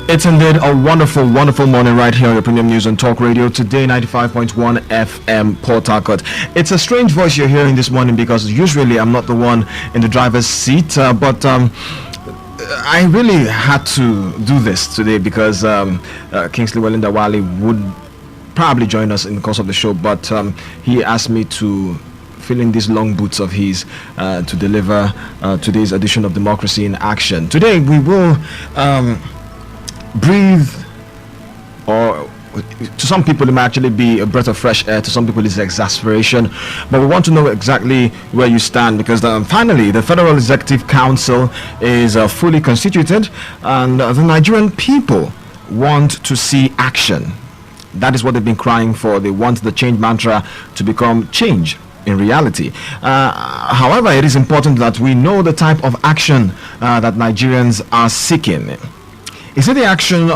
It's indeed a wonderful, wonderful morning right here on your Premium News and Talk Radio. Today, 95.1 FM, Port Harcourt. It's a strange voice you're hearing this morning because usually I'm not the one in the driver's seat, but I really had to do this today because Kingsley Welindawali would probably join us in the course of the show, but he asked me to fill in these long boots of his to deliver today's edition of Democracy in Action. Today, we will breathe, or to some people it might actually be a breath of fresh air, to some people it's exasperation, but we want to know exactly where you stand because finally the Federal Executive Council is fully constituted and the Nigerian people want to see action. That is what they've been crying for. They want the change mantra to become change in reality. However, it is important that we know the type of action that Nigerians are seeking. Is it the action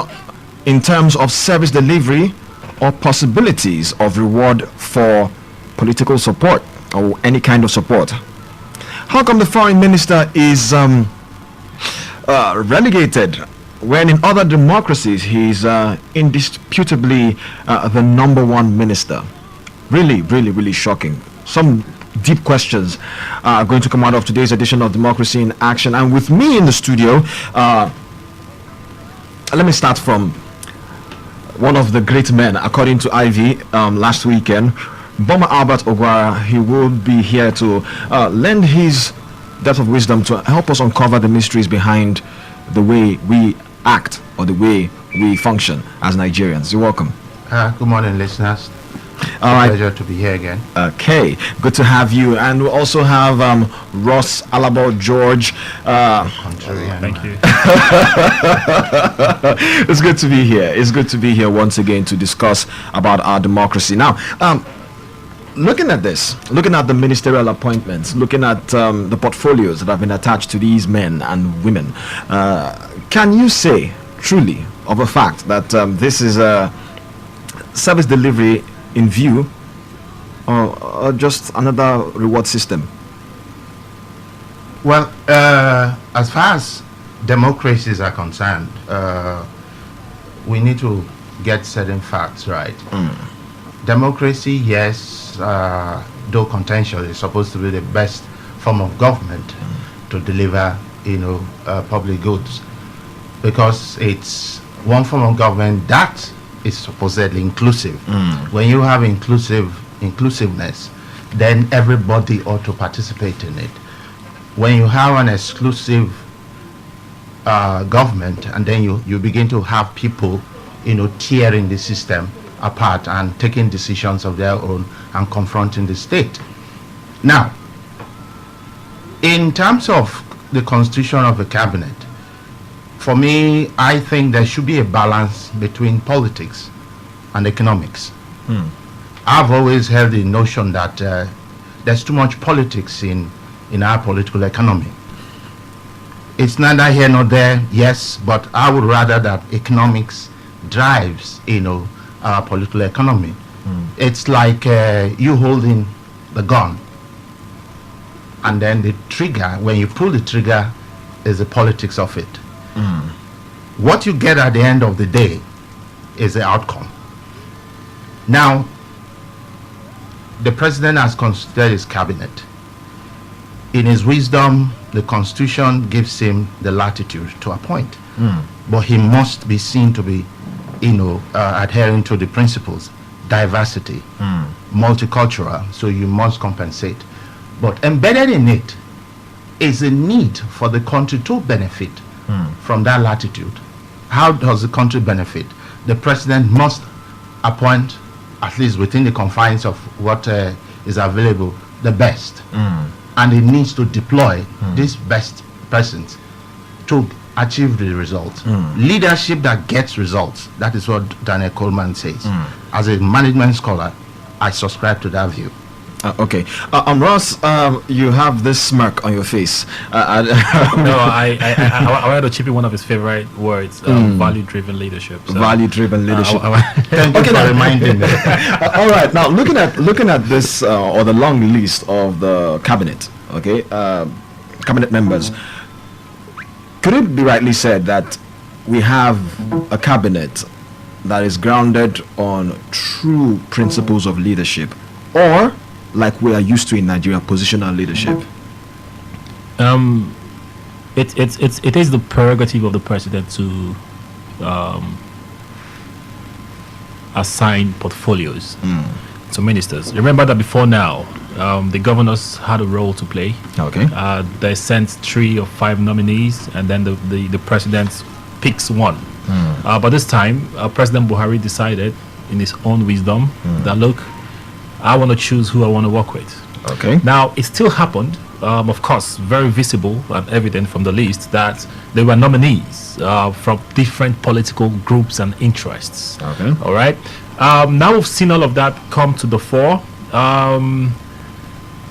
in terms of service delivery or possibilities of reward for political support or any kind of support? How come the foreign minister is relegated when in other democracies he's indisputably the number one minister? Really, really, really shocking. Some deep questions are going to come out of today's edition of Democracy in Action. And with me in the studio, let me start from one of the great men, according to Ivy, last weekend, Boma Albert Ogwara. He will be here to lend his depth of wisdom to help us uncover the mysteries behind the way we act or the way we function as Nigerians. You're welcome. Good morning, listeners. All right. Pleasure to be here again. Okay, good to have you. And we also have Ross Alabo George. Thank you. It's good to be here. It's good to be here once again to discuss about our democracy. Now, looking at this, looking at the ministerial appointments, looking at the portfolios that have been attached to these men and women, can you say truly of a fact that this is a service delivery in view, or just another reward system? Well, as far as democracies are concerned, we need to get certain facts right. Democracy, yes, though contentious, is supposed to be the best form of government to deliver, public goods, because it's one form of government that is supposedly inclusive. When you have inclusiveness, then everybody ought to participate in it. When you have an exclusive government, and then you begin to have people, tearing the system apart and taking decisions of their own and confronting the state. Now, in terms of the constitution of the cabinet, for me, I think there should be a balance between politics and economics. I've always held the notion that there's too much politics in our political economy. It's neither here nor there, yes, but I would rather that economics drives, our political economy. It's like you holding the gun, and then the trigger, when you pull the trigger, is the politics of it. What you get at the end of the day is the outcome. Now, the president has constituted his cabinet. In his wisdom, the constitution gives him the latitude to appoint, but he must be seen to be, adhering to the principles, diversity, multicultural, so you must compensate. But embedded in it is a need for the country to benefit from that latitude. How does the country benefit? The president must appoint, at least within the confines of what is available, the best. And it needs to deploy these best persons to achieve the results. Leadership that gets results. That is what Daniel Coleman says. As a management scholar, I subscribe to that view. Okay. Ross, you have this smirk on your face. No, I wanted to chip in one of his favorite words, value-driven leadership. So, value-driven leadership. Thank you for reminding me. All right. Now, looking at this, or the long list of the cabinet, okay, cabinet members, could it be rightly said that we have a cabinet that is grounded on true principles of leadership, or like we are used to in Nigeria, positional leadership? It is the prerogative of the president to assign portfolios to ministers. Remember that before now, the governors had a role to play. Okay. They sent 3 or 5 nominees, and then the president picks one. But this time, President Buhari decided, in his own wisdom, that look, I want to choose who I want to work with. Okay. Now, it still happened, of course, very visible and evident from the list that there were nominees from different political groups and interests. Okay. All right. Now we've seen all of that come to the fore.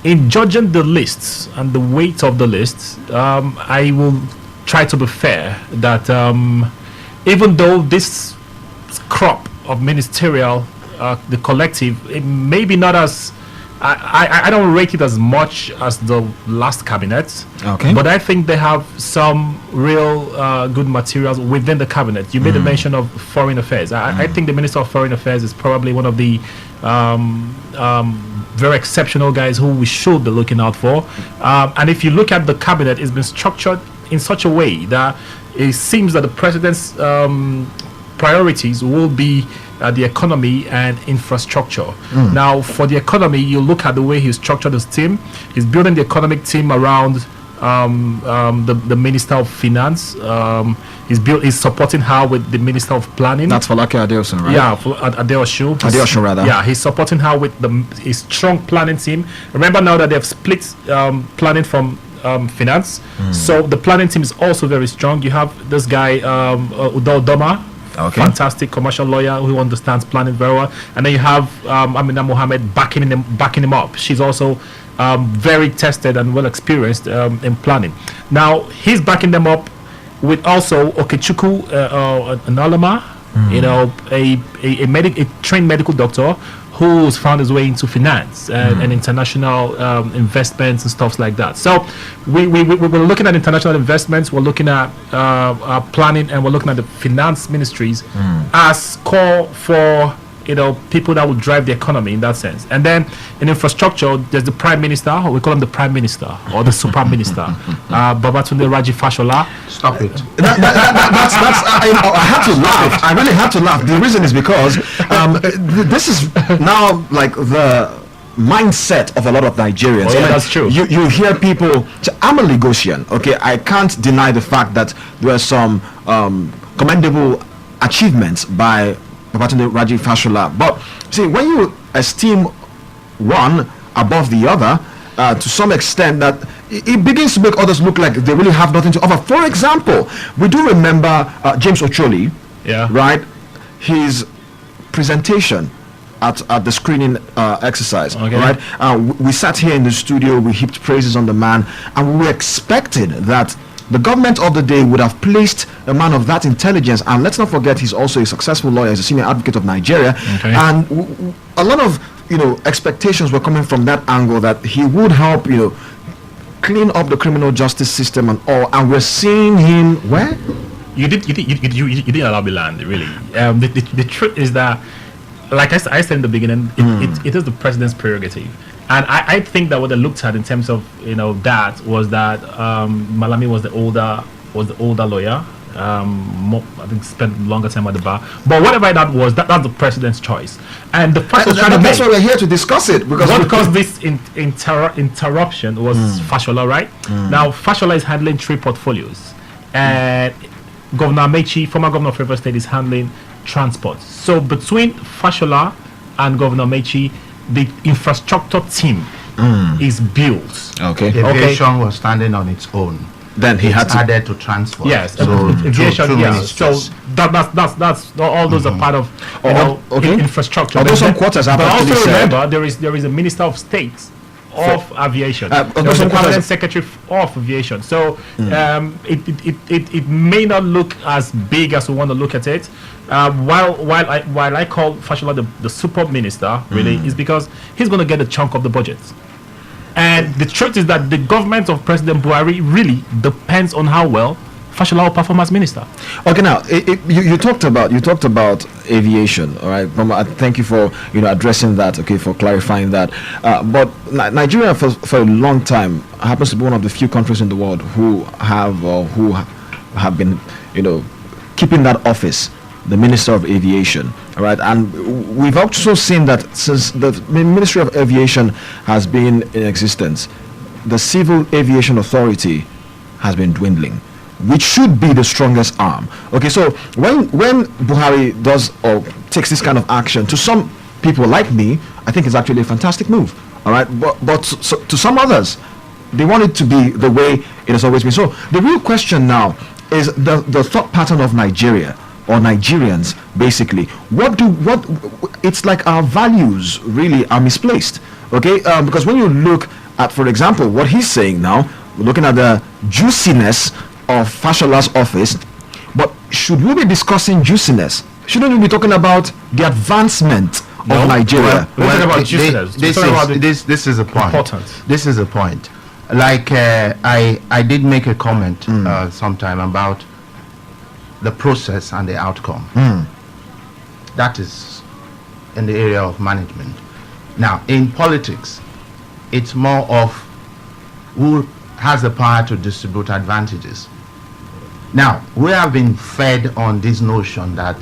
In judging the lists and the weight of the lists, I will try to be fair that even though this crop of ministerial, the collective, it may be not as I don't rate it as much as the last cabinet. Okay. But I think they have some real good materials within the cabinet. You made a mention of foreign affairs. I think the Minister of Foreign Affairs is probably one of the very exceptional guys who we should be looking out for. And if you look at the cabinet, it's been structured in such a way that it seems that the president's priorities will be the economy and infrastructure. Now, for the economy, you look at the way he's structured his team. He's building the economic team around the Minister of Finance. He's supporting her with the Minister of Planning. That's Falake Adeosun, right? Yeah, Adeosun. Adeosun, rather. Yeah, he's supporting her with his strong planning team. Remember now that they've split planning from finance. So the planning team is also very strong. You have this guy, Udo Doma. Okay. Fantastic commercial lawyer who understands planning very well, and then you have Amina Mohammed backing him up. She's also very tested and well experienced in planning. Now he's backing them up with also Okechukwu Nalama, a trained medical doctor who's found his way into finance and international investments and stuff like that. So we're looking at international investments, we're looking at planning, and we're looking at the finance ministries as core for people that will drive the economy in that sense. And then in infrastructure, there's the prime minister, or we call him the prime minister or the super minister, Babatunde Raji Fashola. Stop it. That's I had to laugh. I really had to laugh. The reason is because this is now like the mindset of a lot of Nigerians. Oh, yeah, that's true. You hear people. I'm a Lagosian. Okay, I can't deny the fact that there are some commendable achievements by Babatunde Raji Fashola. But see, when you esteem one above the other, to some extent, that it begins to make others look like they really have nothing to offer. For example, we do remember James Ocholi, right? His presentation at the screening exercise, right? We sat here in the studio, we heaped praises on the man, and we expected that the government of the day would have placed a man of that intelligence, and let's not forget he's also a successful lawyer, he's a senior advocate of Nigeria, and a lot of expectations were coming from that angle that he would help clean up the criminal justice system and all, and we're seeing him where you didn't allow me land, really. The truth is that, like I said in the beginning, it is the president's prerogative. And I think that what they looked at in terms of that was that Malami was the older lawyer. I think spent longer time at the bar. But whatever that was, that's the president's choice. And the person that's why we're here to discuss it, because this interruption was Fashola, right? Now Fashola is handling 3 portfolios, and Governor Amechi, former governor of Rivers State, is handling transport. So between Fashola and Governor Amechi, the infrastructure team is built. Aviation was standing on its own. Then he had added to transport. Yes, so aviation. So that's all those are part of infrastructure. Although some quarters have but also remember there is a Minister of State of Aviation. There's a permanent secretary of aviation. So it may not look as big as we want to look at it. While I call Fashola the super minister, really, is because he's going to get a chunk of the budget. And the truth is that the government of President Buhari really depends on how well Fashola will perform as minister. Okay, now you talked about aviation, all right. Thank you for addressing that. Okay, for clarifying that. But Nigeria for a long time happens to be one of the few countries in the world who have been keeping that office, the Minister of Aviation, all right. And we've also seen that since the Ministry of Aviation has been in existence, the Civil Aviation Authority has been dwindling, which should be the strongest arm. Okay, so when Buhari does or takes this kind of action, to some people like me, I think it's actually a fantastic move. All right, but to some others, they want it to be the way it has always been. So the real question now is the thought pattern of Nigeria or Nigerians, basically. It's like our values really are misplaced. Okay, because when you look at, for example, what he's saying now, we're looking at the juiciness of Fashola's office, but should we be discussing juiciness? Shouldn't we be talking about the advancement of Nigeria? This is a point. Important. This is a point. Like I did make a comment sometime about the process and the outcome. That is in the area of management. Now, in politics, it's more of who has the power to distribute advantages. Now, we have been fed on this notion that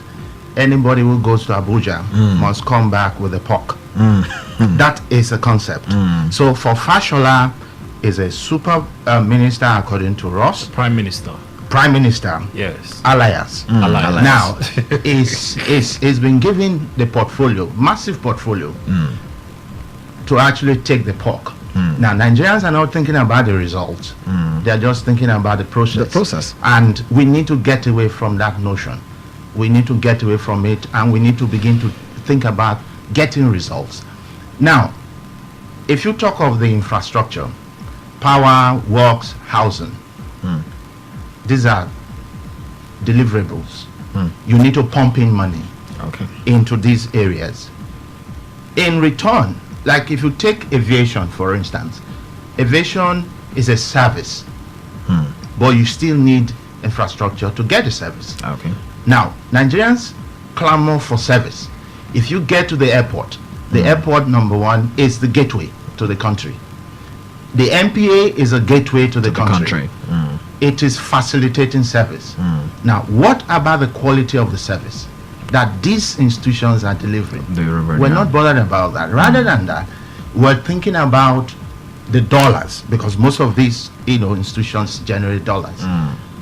anybody who goes to Abuja must come back with a pork. That is a concept. So for Fashola, is a super minister according to Ross. Prime Minister. Prime Minister. Yes. Alias. Alias. Now, is been given the portfolio, massive portfolio, to actually take the pork. Now, Nigerians are not thinking about the results. They are just thinking about the process. The process. And we need to get away from that notion. We need to get away from it, and we need to begin to think about getting results. Now, if you talk of the infrastructure, power, works, housing, these are deliverables. You need to pump in money into these areas. In return, like if you take aviation, for instance, aviation is a service, but you still need infrastructure to get the service. Now, Nigerians clamor for service. If you get to the airport, the airport, number one, is the gateway to the country. The MPA is a gateway to the country. It is facilitating service. Now, what about the quality of the service that these institutions are delivering? We're not bothered about that. Rather than that, we're thinking about the dollars, because most of these institutions generate dollars.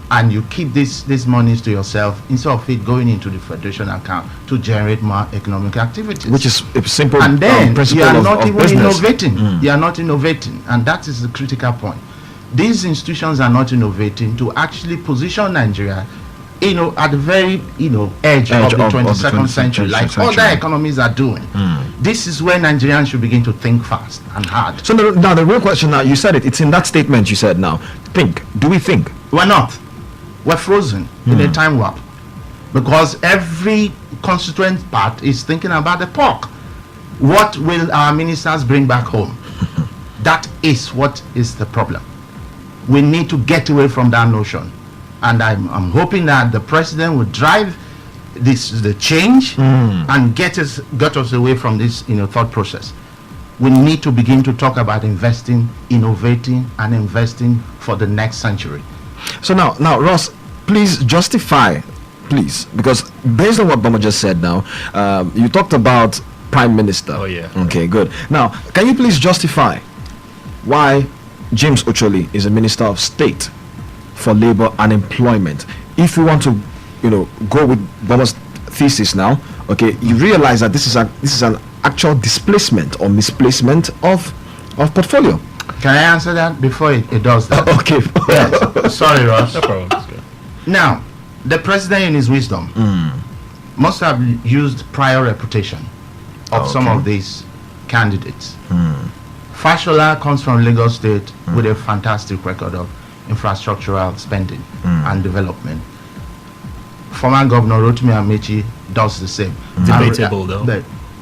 And you keep these monies to yourself instead of it going into the federation account to generate more economic activities. Which is a simple and then principle you are not of even business. innovating. You are not innovating, and that is the critical point. These institutions are not innovating to actually position Nigeria, at the very edge of the 22nd century, like other economies are doing. This is where Nigerians should begin to think fast and hard. So now the real question, now you said it's in that statement you said. Now do we think? We're not. We're frozen in a time warp, because every constituent part is thinking about the pork. What will our ministers bring back home? That is what is the problem. We need to get away from that notion, and I'm hoping that the president will drive the change and get us away from this thought process. We need to begin to talk about investing, innovating, and investing for the next century. So now, Ross, please justify, because based on what Bama just said now, you talked about Prime Minister. Oh, yeah. Okay, good. Now, can you please justify why James Ocholi is a Minister of State for Labor and Employment? If we want to, go with Bama's thesis now, okay, you realize that this is an actual displacement or misplacement of portfolio. Can I answer that before it does that? Okay. Yes. Sorry, Ross. No problem. Now, the president in his wisdom must have used prior reputation of some of these candidates. Fashola comes from Lagos State with a fantastic record of infrastructural spending and development. Former Governor Rotimi Amechi does the same. Debatable, though.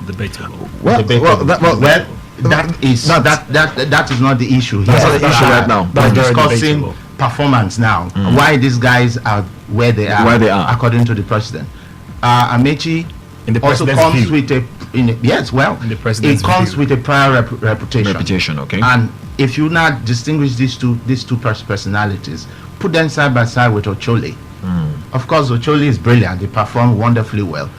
Debatable. That is not the issue. That's not the issue right now. We're discussing performance now. Why these guys are where they are, according to the president. Amechi In the also president's comes view. with In the president's it comes view. with a prior reputation. Reputation, okay. And if you now distinguish these two personalities, put them side by side with Ocholi. Of course, Ocholi is brilliant. He performed wonderfully well,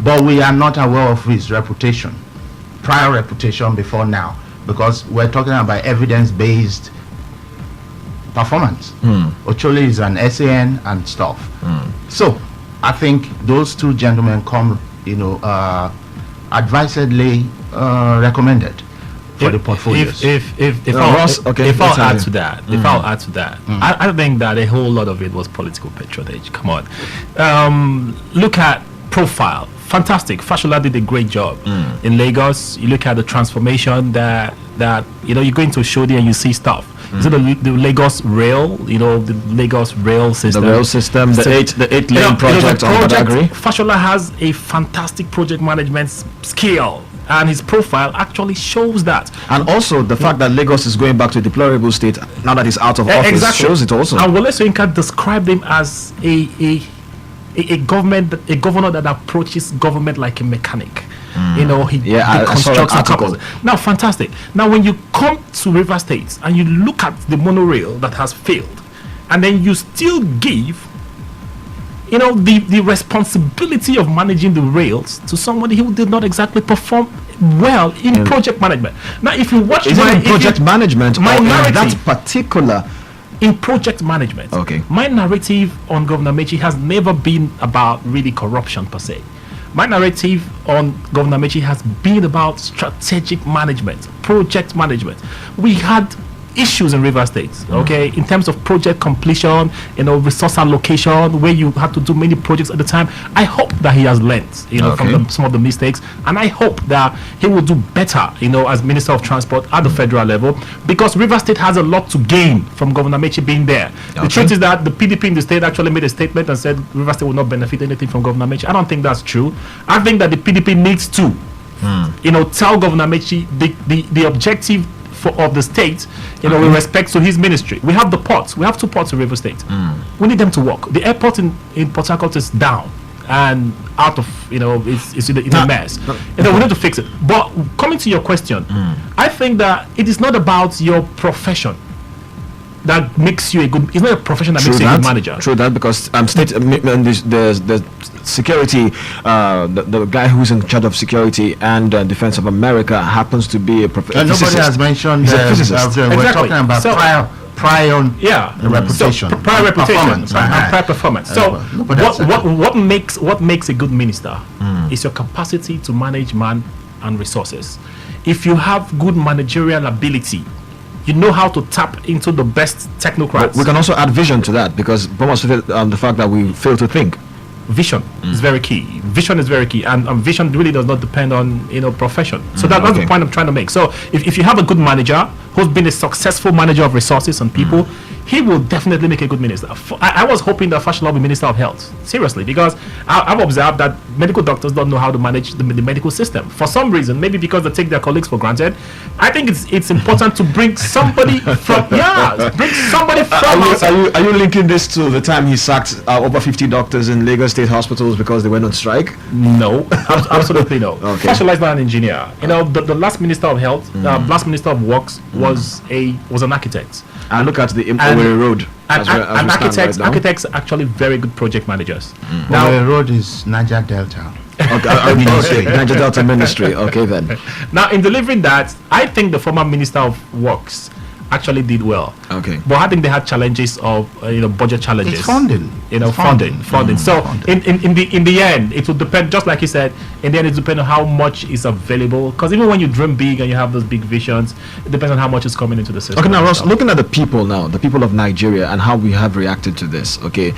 but we are not aware of his reputation, prior reputation before now, because we're talking about evidence-based performance. Ocholi is an SAN and stuff. So I think those two gentlemen come, advisedly recommended for the portfolios. If Ross, okay, I'll let's have add it. to that, I think that a whole lot of it was political patronage. Come on, look at profile. Fantastic. Fashola did a great job in Lagos. You look at the transformation that you go into Shodi and you see stuff. Is it the Lagos rail? The Lagos rail system. The rail system, the eight lane project on Badagry. Fashola has a fantastic project management skill, and his profile actually shows that. And also the fact that Lagos is going back to a deplorable state now that he's out of office Exactly. shows it also. And Wole Soyinka described him as a governor that approaches government like a mechanic. He I saw that constructs and article. couples. Now, fantastic. Now, when you come to River State and you look at the monorail that has failed, and then you still give the responsibility of managing the rails to somebody who did not exactly perform well in project management. Now, if you watch Is it in project management my or in narrative- that particular? in project management, Okay. my narrative on Governor Mechi has never been about really corruption per se. My narrative on Governor Mechi has been about strategic management, project management. We had issues in River State, okay, in terms of project completion, resource allocation, where you had to do many projects at the time. I hope that he has learned, from some of the mistakes, and I hope that he will do better, as Minister of Transport at the federal level, because River State has a lot to gain from Governor Mechi being there. The truth is that the PDP in the state actually made a statement and said River State will not benefit anything from Governor Mechi. I don't think that's true. I think that the PDP needs to, tell Governor Mechi the objective of the state, with respect to his ministry. We have the ports. We have 2 ports in River State. We need them to work. The airport in Port Harcourt is down and out of, it's in a mess. We need to fix it. But coming to your question, I think that it is not about your profession that makes you a good. It's not a profession that makes you a good manager. True that, because state the security, the guy who's in charge of security and Defense of America happens to be a professor. Nobody has mentioned. He's a physicist. We're Exactly. talking about So- prior reputation, So, prior reputation, performance, and prior performance. So, but that's what makes a good minister is your capacity to manage man and resources. If you have good managerial ability, you know how to tap into the best technocrats. We can also add vision to that, because Bomas the fact that we fail to think. Vision is very key. Vision is very key, and vision really does not depend on profession. So that's the point I'm trying to make. So if you have a good manager who's been a successful manager of resources and people, he will definitely make a good minister. I was hoping that Fashola will be Minister of Health, seriously, because I've observed that medical doctors don't know how to manage the medical system for some reason. Maybe because they take their colleagues for granted. I think it's important to bring somebody from Are you linking this to the time he sacked over 50 doctors in Lagos state hospitals because they went on strike? No, absolutely no. Okay. Fashola is not an engineer. The last Minister of Health, last Minister of Works was an architect. And look at the Owerri Road. Architects are actually very good project managers. Now the road is Niger Delta. Okay, Niger Delta Ministry. Okay then. Now, in delivering that, I think the former Minister of Works actually did well. Okay. But I think they had challenges of budget challenges. It's funding. Funding. So in the end, it will depend. Just like you said, in the end, it depends on how much is available. Because even when you dream big and you have those big visions, it depends on how much is coming into the system. Okay, now Ross, looking at the people of Nigeria and how we have reacted to this. Okay,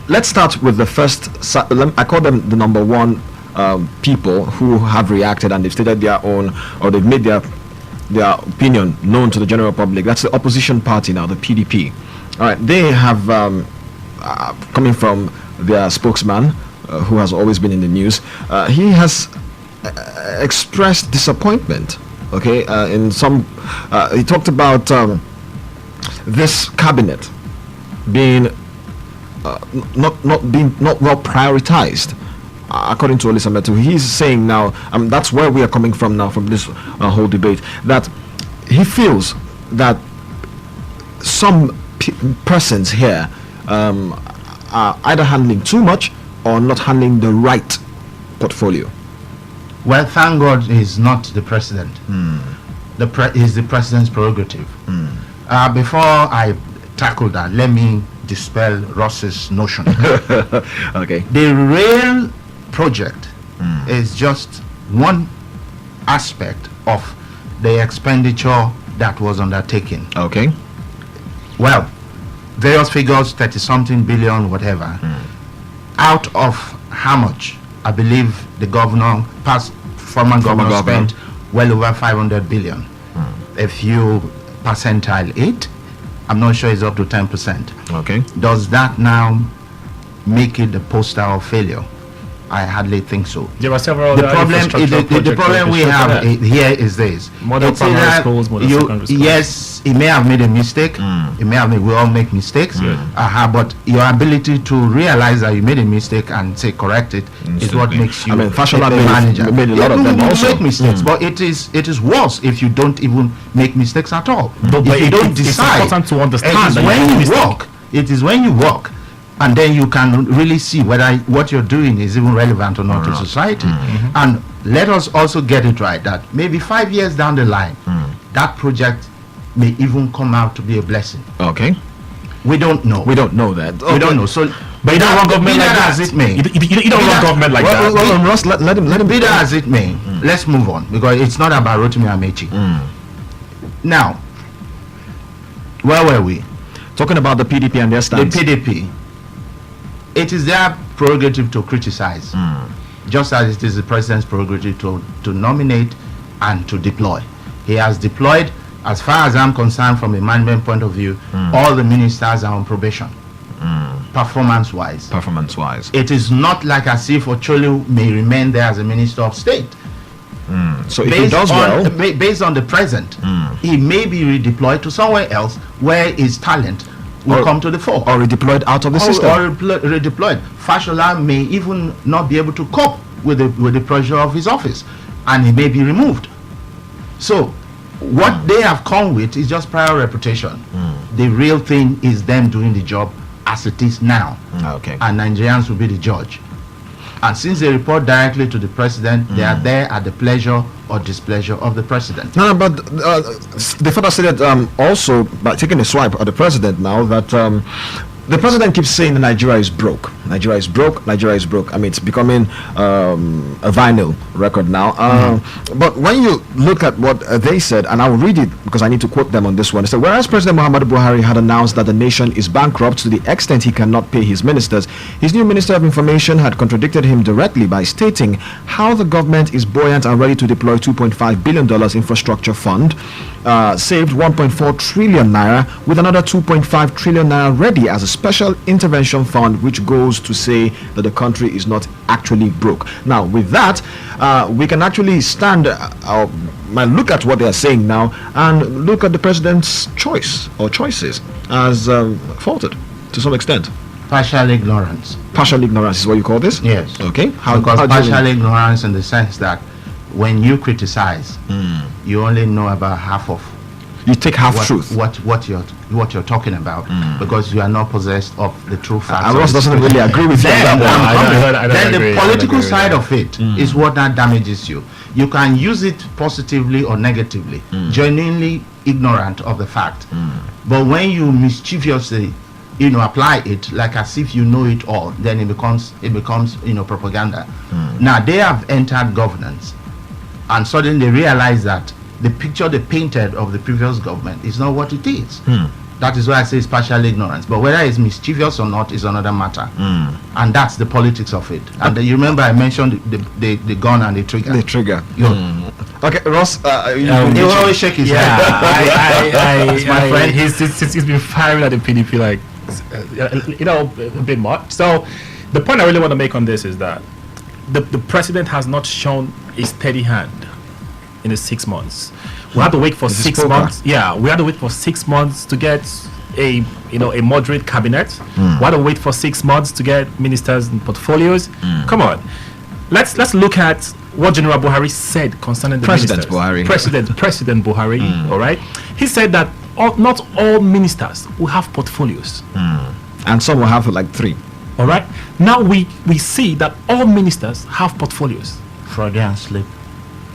let's start with the first. I call them the number one people who have reacted and they've stated their own, or they've made their opinion known to the general public. That's the opposition party now, the PDP. All right, they have coming from their spokesman, who has always been in the news. He has expressed disappointment. Okay, in some, he talked about this cabinet being not well prioritized. According to Olisa Metu, he's saying now, that's where we are coming from now from this whole debate, that he feels that some persons here are either handling too much or not handling the right portfolio. Well, thank God he's not the president. Is the president's prerogative. Before I tackle that, let me dispel Ross's notion. Okay. The rail project is just one aspect of the expenditure that was undertaken. Okay. Well, various figures, 30-something billion, whatever. Out of how much? I believe the former governor spent well over 500 billion. If you percentile it, I'm not sure it's up to 10%. Okay. Does that now make it a poster of failure? I hardly think so. There are several The problem we have here is this. Model It's primary either schools, model secondary schools. Yes, he may have made a mistake. He may have we all make mistakes. But your ability to realize that you made a mistake and say correct it is what makes you Fashola a manager. made a lot of them you also. make mistakes, but it is worse if you don't even make mistakes at all. But If you don't it's decide, important to understand it is that when you you make a work. It is when you work, and then you can really see whether what you're doing is even relevant or not to society. And let us also get it right that maybe 5 years down the line, that project may even come out to be a blessing. Okay. We don't know. We don't know that. We don't know. So, But you don't run government be like that that. as it may. You don't run government like that. Well, Ross, let him Be that as it may, let's move on because it's not about Rotimi Amechi. Now, where were we? talking about the PDP and their The stance. PDP. It is their prerogative to criticize, just as it is the president's prerogative to nominate and to deploy. He has deployed, as far as I'm concerned, from a management point of view, all the ministers are on probation, performance-wise. Performance-wise. It is not like as if Ocholu may remain there as a minister of state. So if he does well, Based on the present, he may be redeployed to somewhere else where his talent will Or- come to the fore. or redeployed out of the system. Or redeployed. Fashola may even not be able to cope with the pressure of his office, and he may be removed. So, what they have come with is just prior reputation. The real thing is them doing the job as it is now, Okay. and Nigerians will be the judge. And since they report directly to the president, they are there at the pleasure or displeasure of the president. No, but the further said that also by taking a swipe at the president now that the president keeps saying that Nigeria is broke. Nigeria is broke. Nigeria is broke. I mean, it's becoming a vinyl record now. But when you look at what they said, and I will read it because I need to quote them on this one. They said, whereas President Muhammadu Buhari had announced that the nation is bankrupt to the extent he cannot pay his ministers, his new Minister of Information had contradicted him directly by stating how the government is buoyant and ready to deploy $2.5 billion infrastructure fund, saved 1.4 trillion naira, with another 2.5 trillion naira ready as a special intervention fund, which goes to say that the country is not actually broke. Now, with that, we can actually stand and look at what they are saying now and look at the president's choice or choices as faulted to some extent. Partial ignorance. Partial ignorance is what you call this? Yes. Okay. Because do you partial mean? ignorance in the sense that when you criticize, you only know about half of You take half truth. what you're talking about because you are not possessed of the true facts. And Ross doesn't really agree with you on that one. Then agree, the I political don't agree side with of it is what that damages you. You can use it positively or negatively, genuinely ignorant of the fact. But when you mischievously, apply it like as if you know it all, then it becomes propaganda. Now they have entered governance, and suddenly they realize that the picture they painted of the previous government is not what it is. That is why I say it's partial ignorance. But whether it's mischievous or not is another matter. And that's the politics of it. And you remember I mentioned the gun and the trigger. The trigger. Okay, Ross, He will always shake his head. My friend, he's been firing at the PDP like, a bit much. So, the point I really want to make on this is that the president has not shown a steady hand in the 6 months. We had to wait for This is 6 poker. months. Yeah, we had to wait for 6 months to get a a moderate cabinet? Why don't wait for 6 months to get ministers and portfolios? Come on, let's look at what General Buhari said concerning the President ministers. Buhari. President Buhari. All right, he said that not all ministers will have portfolios. And some will have like 3. All right, now we see that all ministers have portfolios. Freudian slip.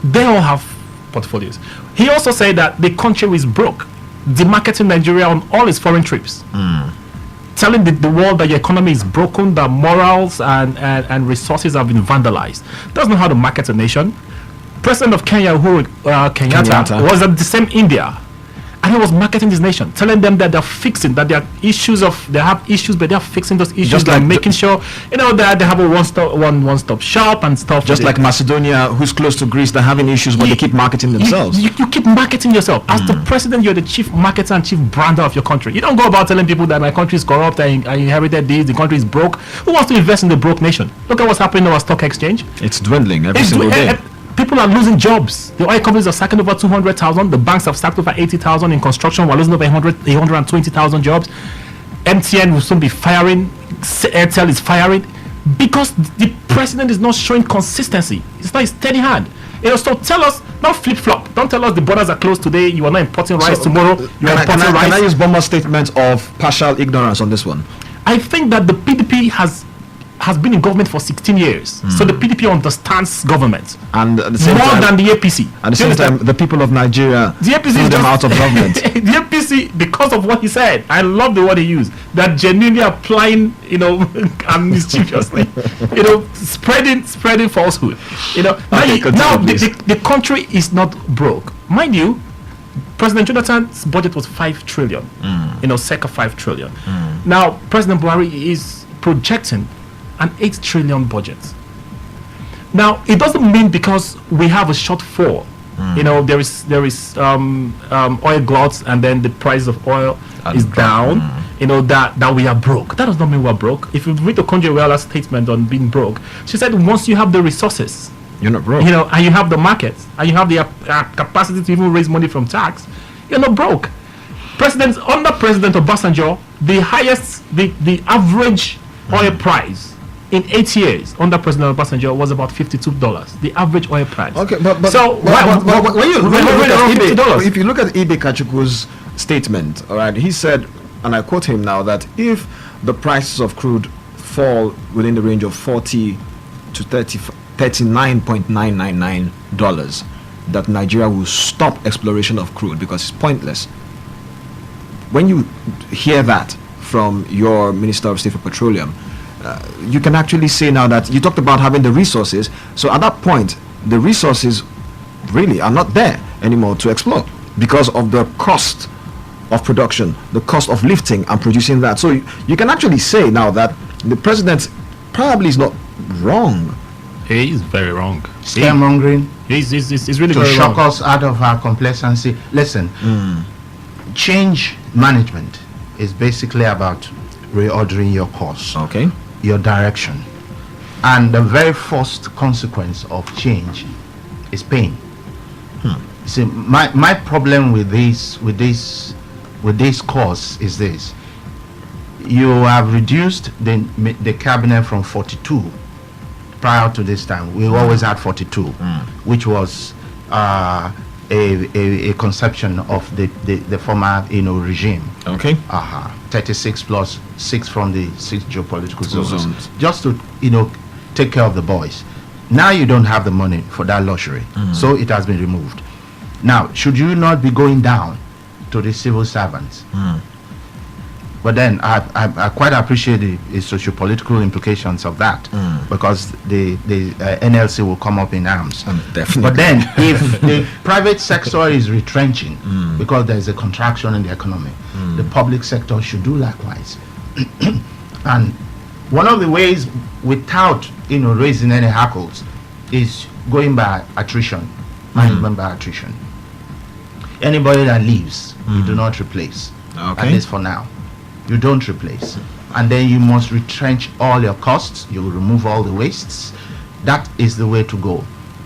They all have portfolios. He also said that the country is broke, demarketing Nigeria on all its foreign trips, telling the world that your economy is broken, that morals and resources have been vandalized. That's not how to market a nation. President of Kenya, Uhuru Kenyatta, was at the same India, and he was marketing this nation, telling them that they're fixing, that they have issues, but they're fixing those issues, Just by like making sure that they have a one-stop shop and stuff. Just like Macedonia, who's close to Greece, they're having issues, but they keep marketing themselves. You keep marketing yourself. As the president, you're the chief marketer and chief brander of your country. You don't go about telling people that my country is corrupt, I inherited this, the country is broke. Who wants to invest in the broke nation? Look at what's happening in our stock exchange. It's dwindling every single day. People are losing jobs. The oil companies are sacking over 200,000. The banks have sacked over 80,000. In construction, we're losing over 120,000 jobs. MTN will soon be firing. Airtel is firing because the president is not showing consistency. It's not a steady hand. So tell us, not flip-flop. Don't tell us the borders are closed today. You are not importing rice tomorrow. You are importing rice. Can I use Boma's statement of partial ignorance on this one? I think that the PDP has been in government for 16 years. So the PDP understands government. And at the same more time, than the APC. At the same time, the people of Nigeria the APC threw them out of government. The APC, because of what he said, I love the word he used, that genuinely applying, and mischievously, spreading falsehood. Now the country is not broke. Mind you, President Jonathan's budget was 5 trillion, circa 5 trillion. Now, President Buhari is projecting an 8 trillion budget. Now, it doesn't mean because we have a shortfall, there is oil gluts and then the price of oil is down, that we are broke. That does not mean we're broke. If you read the Okonjo-Iweala's statement on being broke, she said once you have the resources, you're not broke. And you have the markets, and you have the capacity to even raise money from tax, you're not broke. Under President Obasanjo, the average oil price in 8 years under President Obasanjo was about $52. The average oil price. Okay, but so if you look at Ibe Kachukwu's statement, all right, he said, and I quote him now, that if the prices of crude fall within the range of $40 to $39.999, that Nigeria will stop exploration of crude because it's pointless. When you hear that from your Minister of State for Petroleum, you can actually say now that you talked about having the resources. So at that point, the resources really are not there anymore to explore because of the cost of production, the cost of lifting and producing that. So you can actually say now that the president probably is not wrong. He is very wrong. Scaremongering. He's really to very shock wrong. us out of our complacency. Listen, change management is basically about reordering your course, Okay. your direction, and the very first consequence of change is pain. See, my problem with this course is this: you have reduced the cabinet from 42. Prior to this time, we always had 42, which was a conception of the former regime. Okay. 36 plus 6 from the 6 geopolitical zones, Zones. just to take care of the boys. Now you don't have the money for that luxury, so it has been removed. Now, should you not be going down to the civil servants? But then I quite appreciate the socio-political implications of that, because the NLC will come up in arms. Definitely. But then if the private sector is retrenching because there is a contraction in the economy, the public sector should do likewise. And one of the ways, without raising any hackles, is going by attrition, management by attrition. Anybody that leaves, you do not replace, at least for now. You don't replace, and then you must retrench all your costs. You will remove all the wastes. That is the way to go.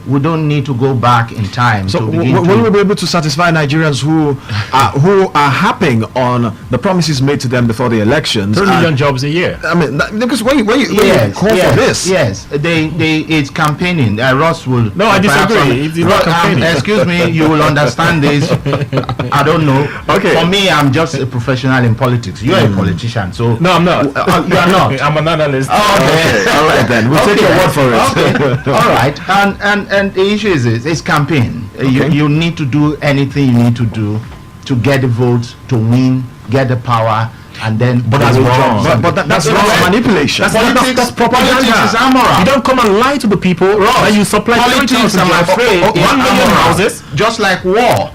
we don't need to go back in time So to begin will we be able to satisfy Nigerians who are harping on the promises made to them before the elections? 3 million jobs a year. I mean, because when you call for this, yes, it's campaigning. Ross will. No, I disagree. It's not campaigning. Excuse me, you will understand this. I don't know. Okay. For me, I'm just a professional in politics. You're a politician, so No, I'm not. you are not. I'm an analyst. Okay. all right then, we'll take your word for it. Okay. All right. And the issue is this: it's campaign. You need to do anything you need to do to get the votes, to win, get the power, and then. But that's wrong. But that's wrong manipulation. That's propaganda. Politics is amoral. You don't come and lie to the people that you supply Politics, 3,000 I'm jobs. afraid, 1 million amoral. houses. Just like war.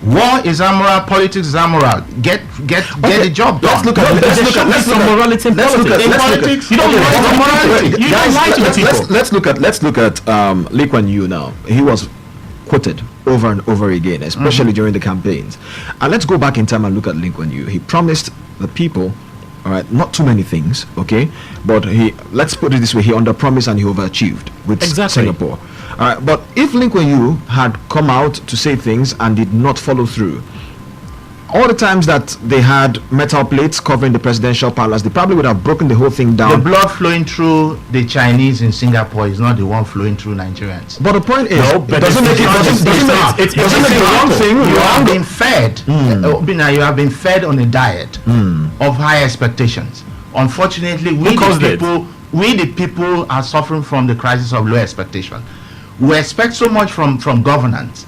War is amoral. Politics is amoral. Get the job done. Let's look at morality in politics. In politics, You don't okay, lie to the morality. people. You don't lie to the people. Let's look at Lee Kuan Yew now. He was quoted over and over again, especially during the campaigns. And let's go back in time and look at Lee Kuan Yew. He promised the people, all right, not too many things, okay, but let's put it this way: he underpromised and he overachieved with Exactly. Singapore. All right, but if Lee Kuan Yew had come out to say things and did not follow through, all the times that they had metal plates covering the presidential palace, they probably would have broken the whole thing The down. blood flowing through the Chinese in Singapore is not the one flowing through Nigerians. But the point is, No, but doesn't make it's not. It's the wrong thing You have wrong. been fed. You have been fed on a diet of high expectations. Unfortunately, we caused the people are suffering from the crisis of low expectation. We expect so much from governance,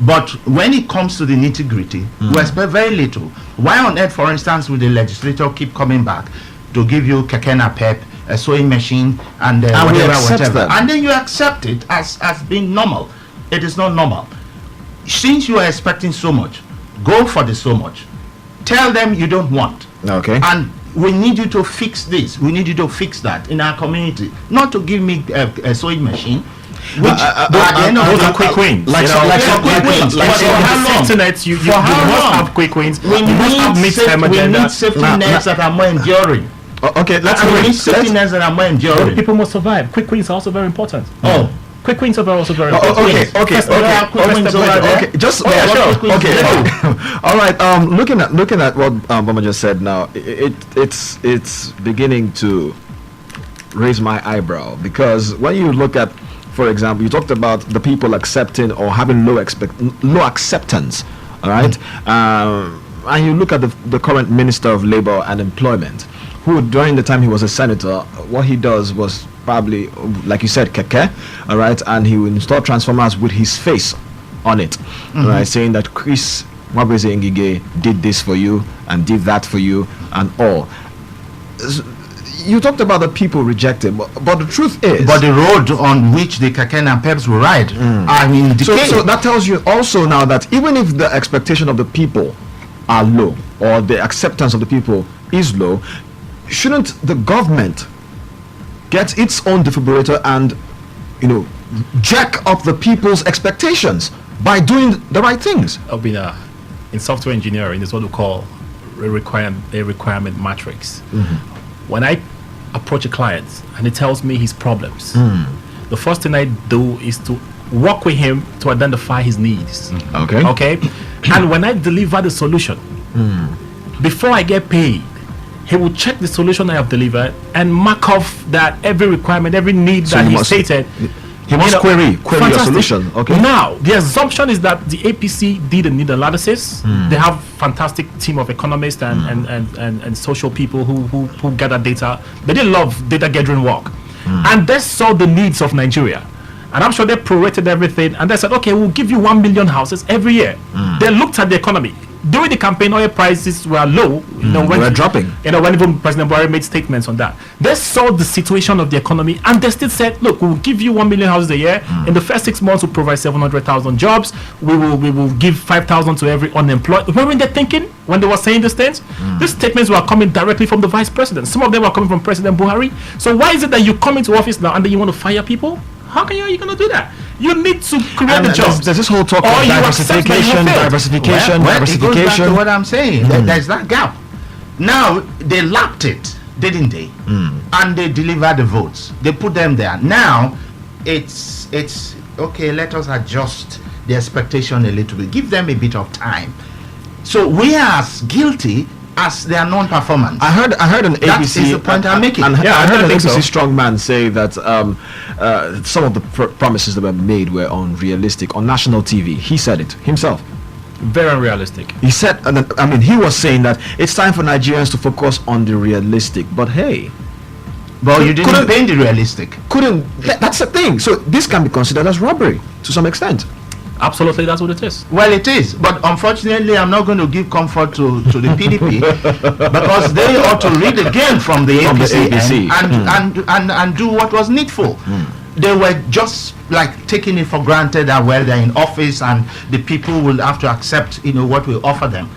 but when it comes to the nitty-gritty, we expect very little. Why on earth, for instance, would the legislator keep coming back to give you keke napep, a sewing machine, and we accept whatever, that. and then you accept it as being normal? It is not normal. Since you are expecting so much, go for the so much. Tell them you don't want. Okay. And we need you to fix this. We need you to fix that in our community. Not to give me a sewing machine. Which at the end of Those the are quick wins. like You some- know, like some quick wins. Like But for how on the long? internet, you For how must long? have quick wins. we You must have need midterm agenda. safety Nah, nets that are more enduring. Okay, let's And we need let's- safety nets that are more enduring. People must survive. Quick wins are also very important. Oh. Quick wins are also very Oh, important. okay, okay, First, okay, quick okay, wins okay, over there. okay, just Oh, yeah, sure. okay, all right. Looking at what Bama just said now, it's beginning to raise my eyebrow, because when you look at, for example, you talked about the people accepting or having low acceptance, all right, and you look at the current Minister of Labor and Employment, who during the time he was a senator, what he does was probably, like you said, keke, all right, and he will install transformers with his face on it, all right, saying that Chris Mabweze Ngige did this for you and did that for you and all. You talked about the people rejected, but the truth is, But the road on which the Kaken and Peps will ride are in decay. so that tells you also now that even if the expectation of the people are low, or the acceptance of the people is low, shouldn't the government get its own defibrillator and, jack up the people's expectations by doing the right things? Obina, in software engineering, is what we call a requirement matrix. When I approach a client and he tells me his problems, the first thing I do is to work with him to identify his needs. Okay. Okay. And when I deliver the solution, before I get paid, he will check the solution I have delivered and mark off that every requirement, every need So that you he must- stated. He must query your Fantastic. solution. Okay. Now, the assumption is that the APC did a need analysis. They have fantastic team of economists and social people who gather data. They did love data gathering work. And they saw the needs of Nigeria. And I'm sure they prorated everything. And they said, okay, we'll give you 1 million houses every year. They looked at the economy. During the campaign, oil prices were low. When They were dropping. when even President Buhari made statements on that, they saw the situation of the economy and they still said, look, we'll give you 1 million houses a year. In the first 6 months, we'll provide 700,000 jobs. We will give 5,000 to every unemployed. What were they thinking when they were saying these things? These statements were coming directly from the vice president. Some of them were coming from President Buhari. So why is it that you come into office now and then you want to fire people? How are you going to do that? You need to create And the jobs. there's this whole talk Or of you accept that you failed. diversification. Well, it goes back to diversification. what I'm saying. There's that gap. Now they lapped it, didn't they? And they delivered the votes. They put them there. Now it's okay, let us adjust the expectation a little bit. Give them a bit of time. So we are as guilty as their non-performance. I heard an That APC. is the point I'm making. Yeah, I heard I an think APC so. strongman say that some of the promises that were made were unrealistic on national TV. He said it himself. Very unrealistic. He said, and then, I mean, he was saying that it's time for Nigerians to focus on the realistic. But hey, But you didn't couldn't- paint the realistic. that's the thing. So this can be considered as robbery to some extent. Absolutely, that's what it is. Well, it is, but unfortunately, I'm not going to give comfort to the PDP because they ought to read again from the From the APC, APC. and do what was needful. They were just like taking it for granted that well they're in office and the people will have to accept what we offer them.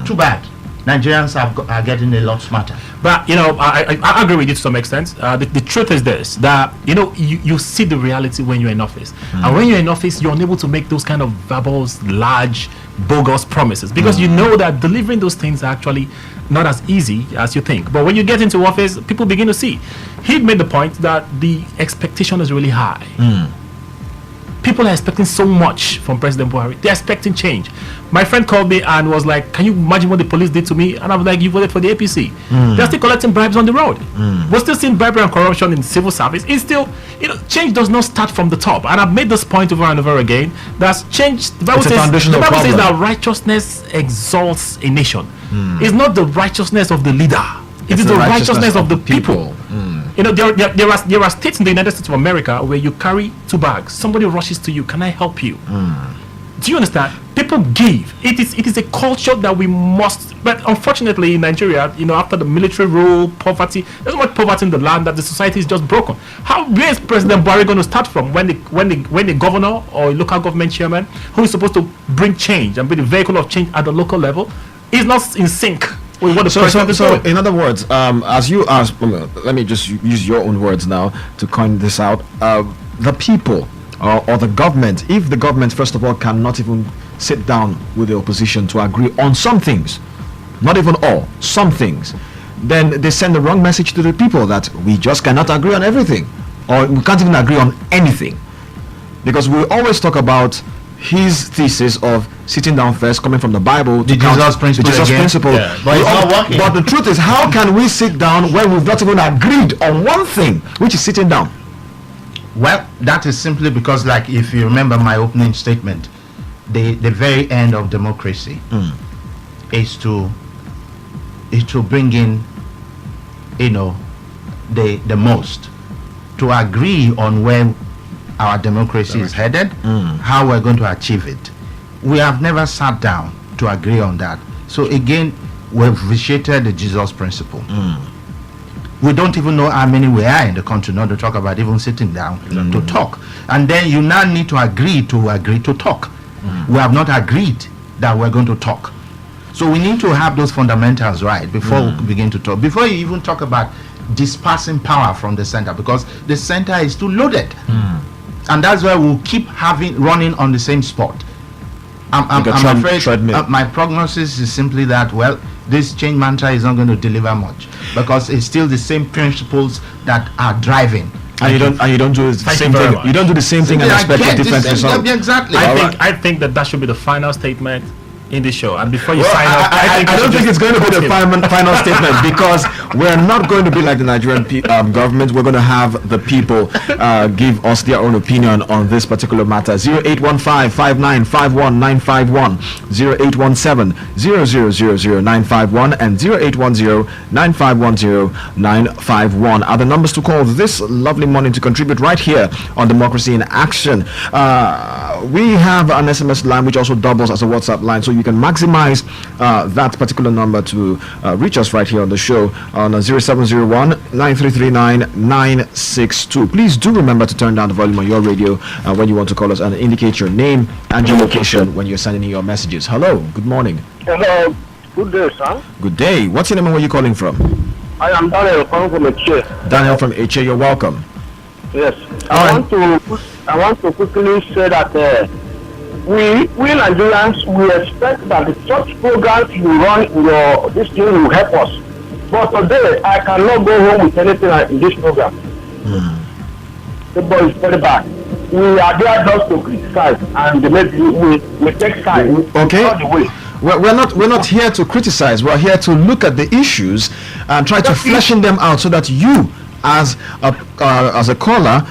Too bad. Nigerians are getting a lot smarter. But I agree with you to some extent. The truth is this: that you see the reality when you're in office, and when you're in office, you're unable to make those kind of verbals, large, bogus promises because you know that delivering those things are actually not as easy as you think. But when you get into office, people begin to see. He made the point that the expectation is really high. People are expecting so much from President Buhari. They're expecting change. My friend called me and was like, "Can you imagine what the police did to me?" And I was like, "You voted for the APC. They're still collecting bribes on the road. We're still seeing bribery and corruption in civil service. It's still, change does not start from the top." And I've made this point over and over again. That's change. The Bible It's a says, foundational the Bible says problem. that righteousness exalts a nation. It's not the righteousness of the leader. It is the righteousness of the people. There are states in the United States of America where you carry 2 bags. Somebody rushes to you. Can I help you? Do you understand? People give. It is a culture that we must. But unfortunately, in Nigeria, after the military rule, poverty, there's so much poverty in the land that the society is just broken. Where is President Buhari going to start from? When the governor or local government chairman, who is supposed to bring change and be the vehicle of change at the local level, is not in sync with what the president is doing. In other words, let me just use your own words now to coin this out. The people or the government, if the government first of all cannot even sit down with the opposition to agree on some things, not even all, some things, then they send the wrong message to the people that we just cannot agree on everything, or we can't even agree on anything, because we always talk about his thesis of sitting down first, coming from the Bible, The Jesus principle again. Yeah, but it's not working. But the truth is, how can we sit down when we've not even agreed on one thing, which is sitting down? Well, that is simply because, like, if you remember my opening statement, the very end of democracy is to bring in, the most, to agree on where our democracy is headed, how we're going to achieve it. We have never sat down to agree on that. So again, we've vitiated the Jesus principle. We don't even know how many we are in the country, not to talk about even sitting down to talk. And then you now need to agree to talk. We have not agreed that we're going to talk. So we need to have those fundamentals right before we begin to talk. Before you even talk about dispersing power from the center, because the center is too loaded. And that's why we'll keep running on the same spot. I'm afraid my prognosis is simply that, well, this change mantra is not going to deliver much, because it's still the same principles that are driving. And you don't do the same thing. You don't do the same thing and expect a different result. Exactly. I think that should be the final statement in the show. And before you sign off, I don't think it's going to be the final statement, because we're not going to be like the Nigerian government. We're going to have the people give us their own opinion on this particular matter. 0815-5951-951, 0817-0000-951, and 0810-9510-951 are the numbers to call this lovely morning to contribute right here on Democracy in Action. We have an SMS line which also doubles as a WhatsApp line, so you can maximize that particular number to reach us right here on the show on 0701-9339-962. Please do remember to turn down the volume on your radio when you want to call us, and indicate your name and your location when you're sending in your messages. Hello, good morning. Hello, good day, sir. Good day. What's your name and where are you calling from? I am Daniel calling from Eche. Daniel from Eche, you're welcome. Yes. I want to quickly say that we Nigerians, we expect that the church programs you run in this thing will help us. But today, I cannot go home with anything in this program. The boy is very bad. we are there just to criticize, and maybe we take sides. Okay. All the way. We're not here to criticize. We're here to look at the issues and try to fleshing them out so that you, as a caller,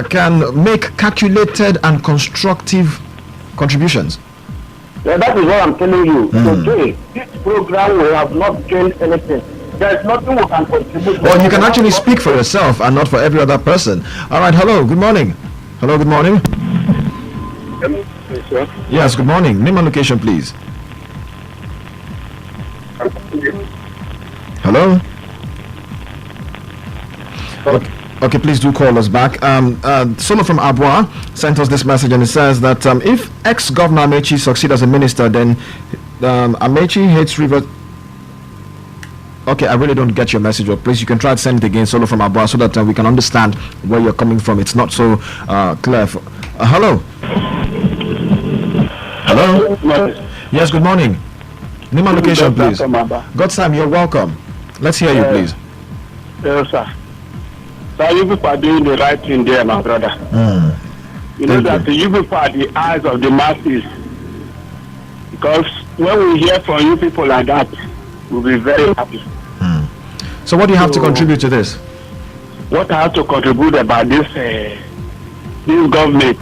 can make calculated and constructive contributions. Yeah, that is what I'm telling you. Today, this program will have not changed anything. There is nothing we can contribute. Well, you can actually speak for yourself and not for every other person. All right. Hello. Good morning. Hello. Good morning. Yes. Good morning. Name and location, please. Hello. Okay, please do call us back. Solo from Abwa sent us this message, and it says that if ex-governor Amechi succeeds as a minister, then Amechi hates Rivers. Okay, I really don't get your message. Or please, you can try to send it again, Solo from Abwa, so that we can understand where you're coming from. It's not so clear. Hello. Hello. Yes. Good morning. Name and location, please. God's time, you're welcome. Let's hear you, please. Yes, sir. So you people are doing the right thing there, my brother. You know that you people are the eyes of the masses. Because when we hear from you people like that, we'll be very happy. So what do you have to contribute to this? What I have to contribute about this government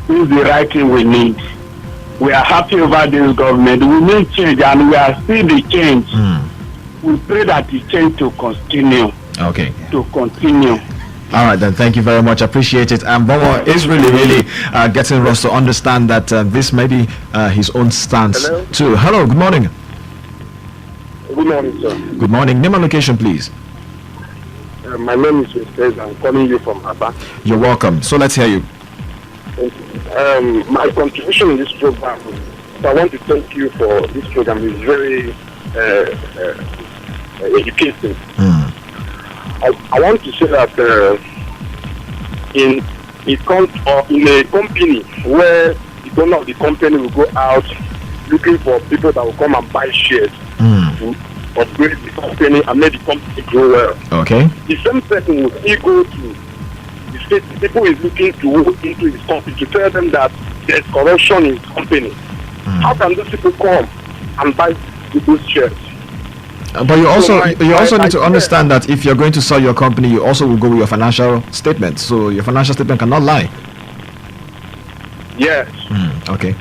is the right thing we need. We are happy over this government. We need change, and we are seeing the change. We pray that the change to continue. Okay. To continue. All right, then. Thank you very much. Appreciate it. And Bomo is really getting us to understand that this may be his own stance too. Hello. Good morning. Good morning, sir. Good morning. Name and location, please. My name is Mr. I'm calling you from Aba. You're welcome. So let's hear you. My contribution in this program, so I want to thank you for this program. It's very educating. I want to say that in a company where the owner of the company will go out looking for people that will come and buy shares to upgrade the company and make the company grow well. Okay. The same person will still go to the state. People is looking to work into his company to tell them that there's corruption in his company. How can those people come and buy those shares? But you also need to understand that if you're going to sell your company, you also will go with your financial statement. So your financial statement cannot lie. Yes. Okay.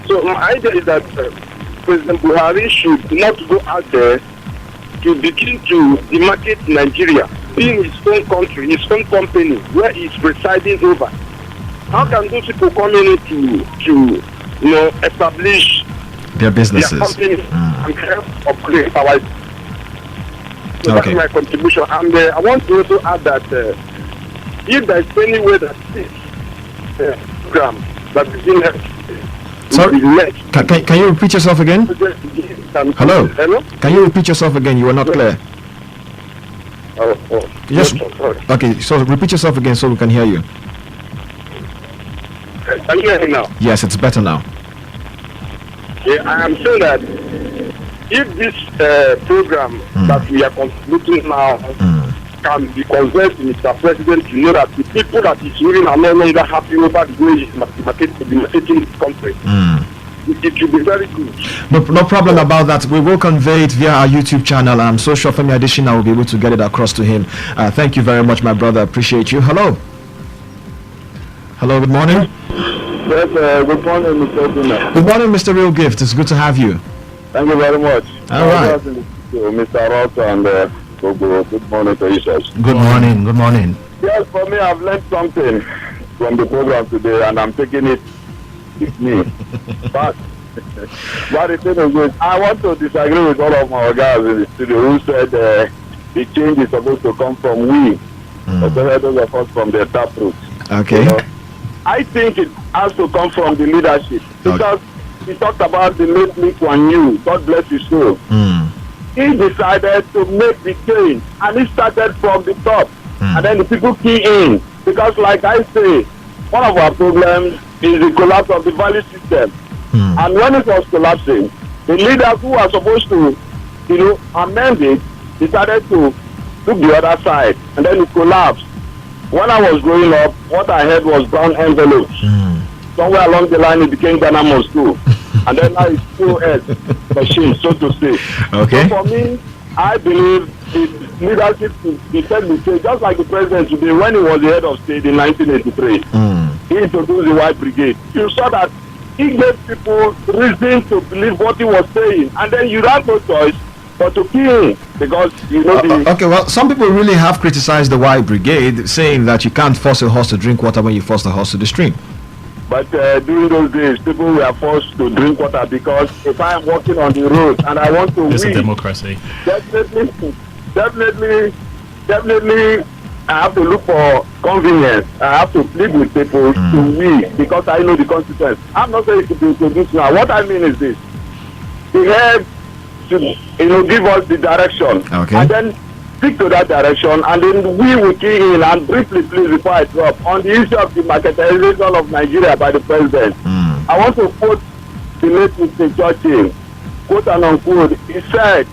So my idea is that President Buhari should not go out there to begin to demarcate Nigeria, being his own country, his own company, where he's residing over. How can those people come in to establish their businesses, their company and help upgrade our? So that's my contribution. And I want to also add that if there is any way that this program that is in sorry, can you repeat yourself again? Hello? Can you repeat yourself again? You were not clear. Yes. Okay, so repeat yourself again so we can hear you. Can you hear me now? Yes, it's better now. Yeah, I am saying that if this program that we are contributing now can be conveyed to Mr. President to know that the people that is ruling are no longer happy over the way he's marketing this country. It will be very good. No problem about that. We will convey it via our YouTube channel, and I'm so sure Femi Adesina will be able to get it across to him. Thank you very much, my brother. Appreciate you. Hello. Hello, good morning. Yes, good morning, Mr. Dina. Good morning, Mr. Real Gift. It's good to have you. Thank you very much. All right. Mr. Ross and good morning to you, sir. Good morning. Good morning. Yes, for me, I've learned something from the program today, and I'm taking it with me. But the thing is this, I want to disagree with all of my guys in the studio who said the change is supposed to come from we, those of us from the taproot. Okay. I think it has to come from the leadership, because he talked about the late Lee Kuan Yew, God bless his soul. He decided to make the change, and he started from the top, and then the people key in, because like I say, one of our problems is the collapse of the value system. And when it was collapsing, the leaders who are supposed to, amend it, decided to look the other side, and then it collapsed. when I was growing up, what I had was brown envelopes. Somewhere along the line, it became Ghana Must Go. And then now it's POS machine, so to say. Okay. So for me, I believe the leadership is set the stage, just like the president today, when he was the head of state in 1983. He introduced the White Brigade. You saw that he gave people reason to believe what he was saying. And then you had no choice but to kill him. Because, you know, okay, well, some people really have criticized the White Brigade, saying that you can't force a horse to drink water when you force the horse to the stream. But during those days, people were forced to drink water because if I am walking on the road and I want to It's a win, democracy. definitely, I have to look for convenience. I have to plead with people to win because I know the consequence. I'm not saying it should be introduced now. What I mean is this: the head should, give us the direction, and then stick to that direction, and then we will key in. And briefly, please, before I drop, on the issue of the marketization of Nigeria by the president, I want to quote the late Mr. Churchill, quote and unquote. He said,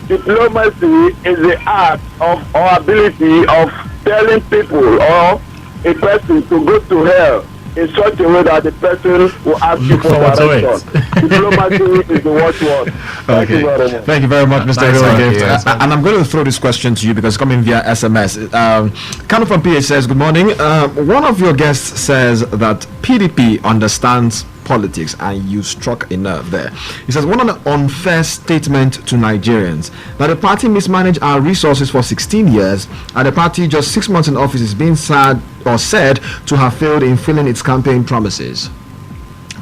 "Diplomacy is the art of or ability of telling people or a person to go to hell in such a way that the person will ask you for direction." Diplomacy is the watchword. Thank you very much. Thank you very much, Mr. Nice. And I'm going to throw this question to you because it's coming via SMS. Kanu from PH says, good morning. One of your guests says that PDP understands politics, and you struck a nerve there. He says, what an unfair statement to Nigerians that the party mismanaged our resources for 16 years and the party just 6 months in office is being said to have failed in filling its campaign promises.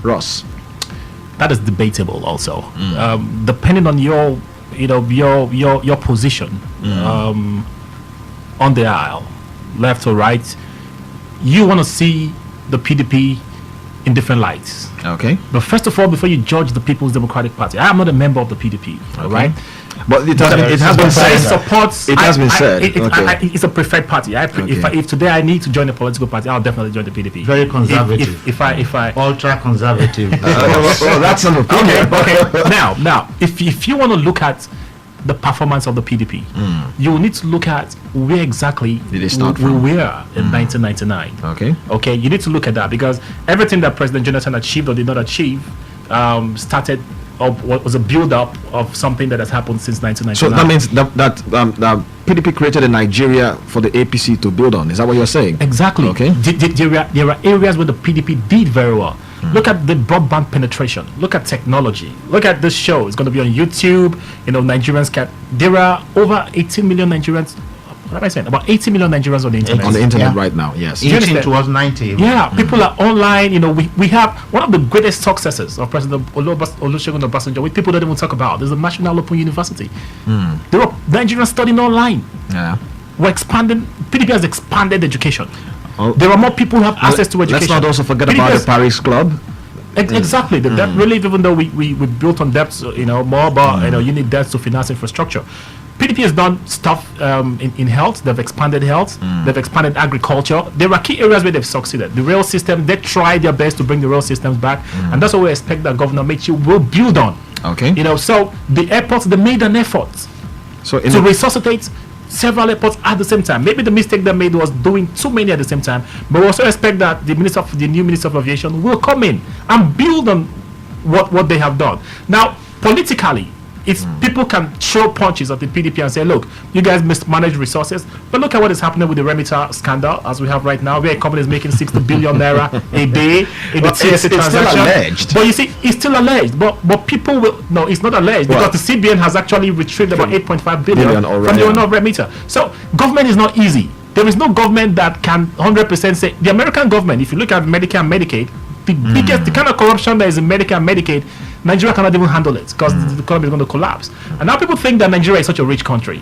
Ross. That is debatable also. Depending on your position on the aisle, left or right, you want to see the PDP in different lights. Okay. But first of all, before you judge the People's Democratic Party, I am not a member of the PDP, all right? But it has been said. It has been said. It's a preferred party. If today I need to join a political party, I'll definitely join the PDP. Very conservative. If I ultra conservative. Well, that's an opinion. Okay. Now, if you want to look at the performance of the PDP, you will need to look at where exactly did it start we were in 1999. Okay, you need to look at that because everything that President Jonathan achieved or did not achieve started of what was a build-up of something that has happened since 1999. So that means that PDP created a Nigeria for the APC to build on. Is that what you're saying? Exactly. Okay. There are areas where the PDP did very well. Look at the broadband penetration. Look at technology. Look at this show. It's going to be on YouTube. Nigerians can. There are over 18 million Nigerians. What am I saying? About 80 million Nigerians on the internet. On the internet right now, yes. 18 towards 90. Yeah, people are online. We have one of the greatest successes of President Olusegun Obasanjo, which people don't even talk about. There's a National Open University. There are Nigerians studying online. Yeah. We're expanding. PDP has expanded education. There are more people who have access to education. Let's not also forget about the Paris Club. Exactly. The debt relief, even though we built on debts, more, but you need debts to finance infrastructure. PDP has done stuff in health. They've expanded health. They've expanded agriculture. There are key areas where they've succeeded. The rail system, they tried their best to bring the rail systems back, and that's what we expect that Governor Mechi will build on. Okay. So the airports, they made an effort to resuscitate several airports at the same time. Maybe the mistake they made was doing too many at the same time, but we also expect that the new Minister of Aviation will come in and build on what they have done. Now, politically, it's people can throw punches at the PDP and say, look, you guys mismanage resources, but look at what is happening with the Remita scandal as we have right now, where a company is making 60 billion naira a day in the TSA transaction. Still alleged. But you see, it's still alleged, but people will no, it's not alleged because the CBN has actually retrieved about 8.5 billion from the owner of Remita. So government is not easy. There is no government that can 100% say. The American government, if you look at Medicare and Medicaid, the kind of corruption that is in Medicare and Medicaid, Nigeria cannot even handle it because the economy is going to collapse. And now people think that Nigeria is such a rich country.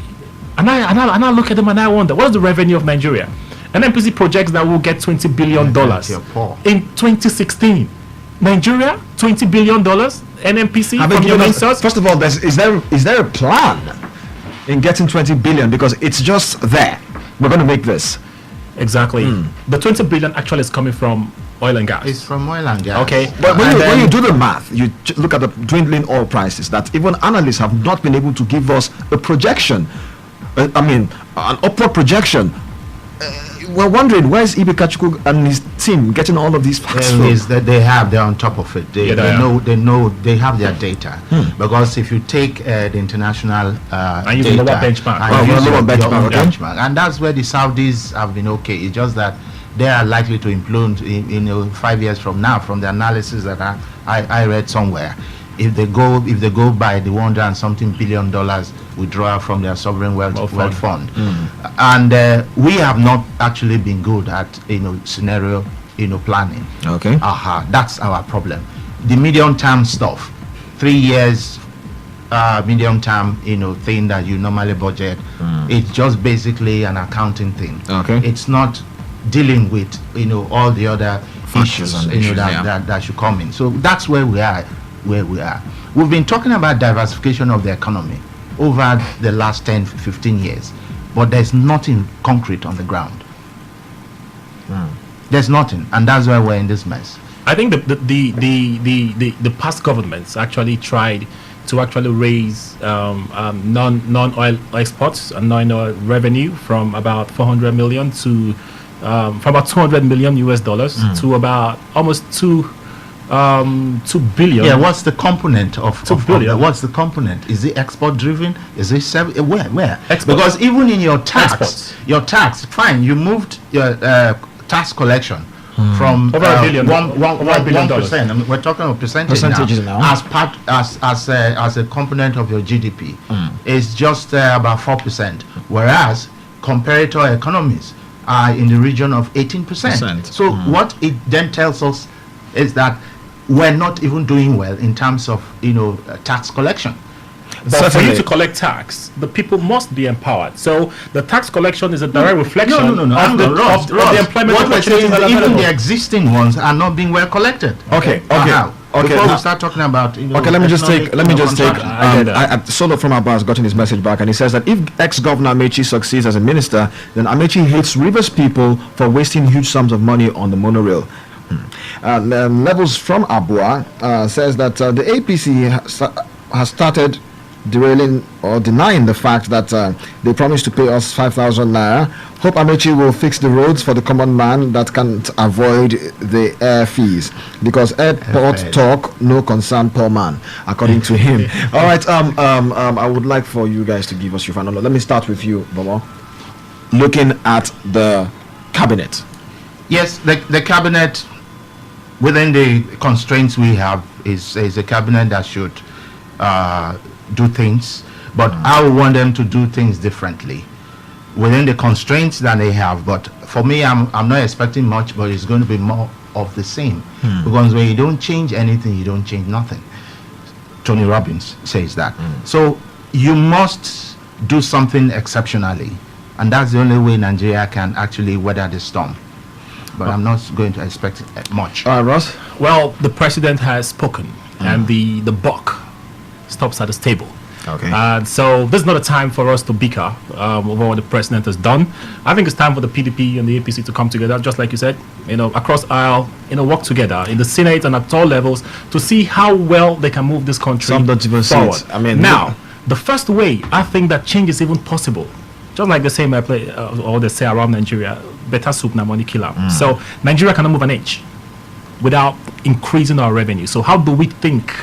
And I look at them and I wonder, what is the revenue of Nigeria? NNPC projects that will get $20 billion in 2016. Nigeria, $20 billion, NNPC from your main source. First of all, is there a plan in getting 20 billion? Because it's just there. We're going to make this. Exactly. The 20 billion actually is coming from oil and gas. It's from oil and gas. Okay. But when you do the math, you look at the dwindling oil prices that even analysts have not been able to give us a projection. An upward projection. we're wondering, where's Ibe Kachuku and his team getting all of these facts from? Is that they're on top of it. They have their data. Because if you take the international and use data, global benchmark. and use global your benchmark, own okay. benchmark, and that's where the Saudis have been okay. It's just that they are likely to implode in 5 years from now, from the analysis that I read somewhere. If they go by the $100 and something billion withdrawal from their sovereign wealth fund, and we have not actually been good at scenario planning. Okay. That's our problem. The medium term stuff, 3 years medium term thing that you normally budget, it's just basically an accounting thing. Okay. It's not dealing with all the other Factors issues and issues, that should come in. So that's where we are. We've been talking about diversification of the economy over the last 10-15 years, but there's nothing concrete on the ground. There's nothing, and that's why we're in this mess. I think the past governments actually tried to actually raise non-oil exports and non-oil revenue from about 400 million to from about 200 million US dollars to about almost 2 billion. Yeah, what's the component of 2 billion? What's the component? Is it export driven? Is it where? Exports. Because even in your Exports. tax, fine, you moved your tax collection from Over $1 billion. Over $1 billion. 1%. I mean, we're talking of Percentages now. as a component of your GDP. It's just about 4%, whereas comparator economies are in the region of 18%. So what it then tells us is that we're not even doing well in terms of tax collection. But for you to collect tax, the people must be empowered. So the tax collection is a direct reflection No. of the employment What we're saying opportunities is that are even available. the existing ones are not being well collected. Okay. Before now- we start talking about Okay, let me just take. contraction. I get that. Solo from Abba has gotten his message back, and he says that if ex-governor Amechi succeeds as a minister, then Amechi hates Rivers people for wasting huge sums of money on the monorail. Levels from Abua says that the APC has started derailing or denying the fact that they promised to pay us 5,000 naira. Hope Amechi will fix the roads for the common man that can't avoid the air fees, because airport talk no concern poor man, according to him. All right, I would like for you guys to give us your final. Let me start with you, Bomo. Looking at the cabinet. Yes, the cabinet, within the constraints we have, is a cabinet that should do things, but I would want them to do things differently within the constraints that they have. But for me, I'm not expecting much, but it's going to be more of the same, because when you don't change anything, you don't change nothing. Tony Robbins says that. So you must do something exceptionally, and that's the only way Nigeria can actually weather the storm. But I'm not going to expect much. All right, Ross. Well, the president has spoken, and the buck stops at the stable. Okay. And so this is not a time for us to bicker over what the president has done. I think it's time for the PDP and the APC to come together, just like you said, across aisle, work together in the Senate and at all levels to see how well they can move this country Some don't even see forward. it. I mean, now, the first way I think that change is even possible, just like the same or they say around Nigeria, better soup na money killer. So Nigeria cannot move an inch without increasing our revenue. So how do we think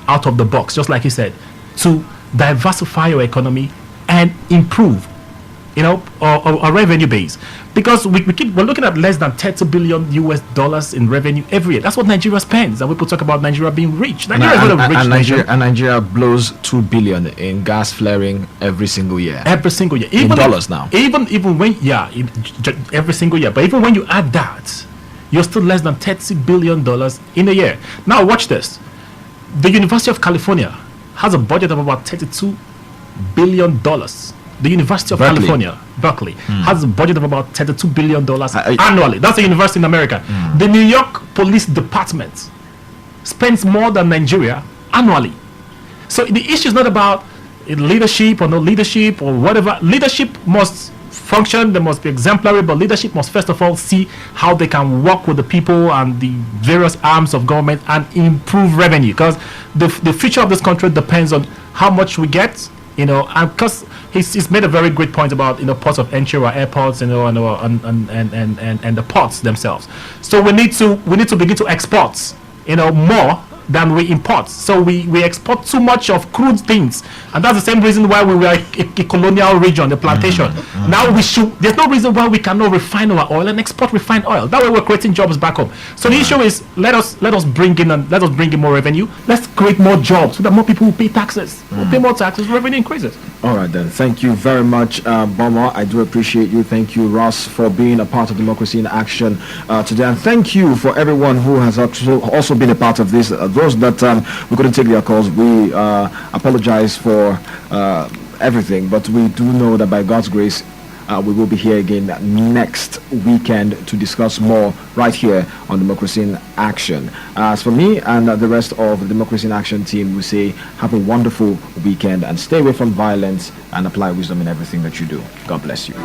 out of the box, just like you said, to diversify your economy and improve our revenue base? Because we're looking at less than 30 billion US dollars in revenue every year. That's what Nigeria spends, and people talk about Nigeria being rich. Nigeria is not a rich nation. And Nigeria blows 2 billion in gas flaring every single year. Every single year, In dollars now. Even when every single year. But even when you add that, you're still less than $30 billion in a year. Now watch this. The University of California has a budget of about $32 billion. The University of Berkeley. California, Berkeley, has a budget of about $32 billion annually. That's a university in America. The New York Police Department spends more than Nigeria annually. So the issue is not about leadership or no leadership or whatever. Leadership must function, they must be exemplary, but leadership must first of all see how they can work with the people and the various arms of government and improve revenue, because the future of this country depends on how much we get And because he's made a very great point about ports of entry or airports, and the ports themselves. So we need to begin to export, more than we import. So we export too much of crude things, and that's the same reason why we were a colonial region, the plantation. Now there's no reason why we cannot refine our oil and export refined oil. That way we're creating jobs back home. So the issue is let us bring in more revenue. Let's create more jobs so that more people will pay taxes. Will pay more taxes, revenue increases. All right then. Thank you very much, Bomo. I do appreciate you. Thank you, Ross, for being a part of Democracy in Action today, and thank you for everyone who has also been a part of this. Those that we couldn't take their calls, we apologize for everything, but we do know that by God's grace, we will be here again next weekend to discuss more right here on Democracy in Action. As for me and the rest of the Democracy in Action team, we say have a wonderful weekend and stay away from violence and apply wisdom in everything that you do. God bless you.